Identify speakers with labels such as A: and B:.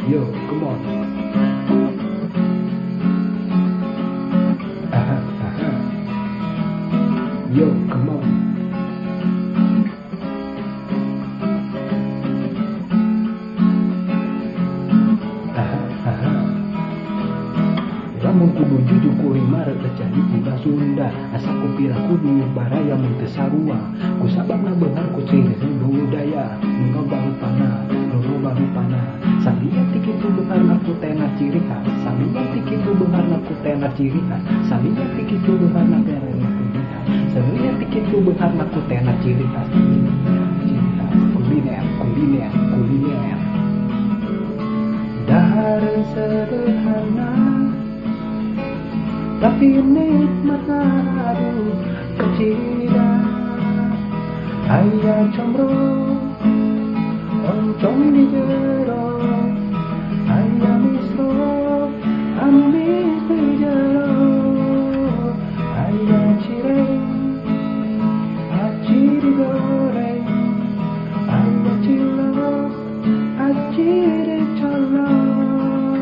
A: Yo, come on. Aha, aha. Yo, come on. Aha, aha. Lamun kudu jujur kuring marek terjadi udah Sunda. Asa kupira kudu baraya mun teu sarua. Ku sababna beunghar ku ciri budaya. Nu baru panah. Salia ti kitu beunghar ku tena ciri khas. Salia ti kitu beunghar ku tena ciri khas. Salia ti kitu beunghar tena ciri khas. Salia ti kitu beunghar ku tena ciri khas. Kuliner. Dahar sederhana tapi nikmat aduh kecilan ayah combro oncom di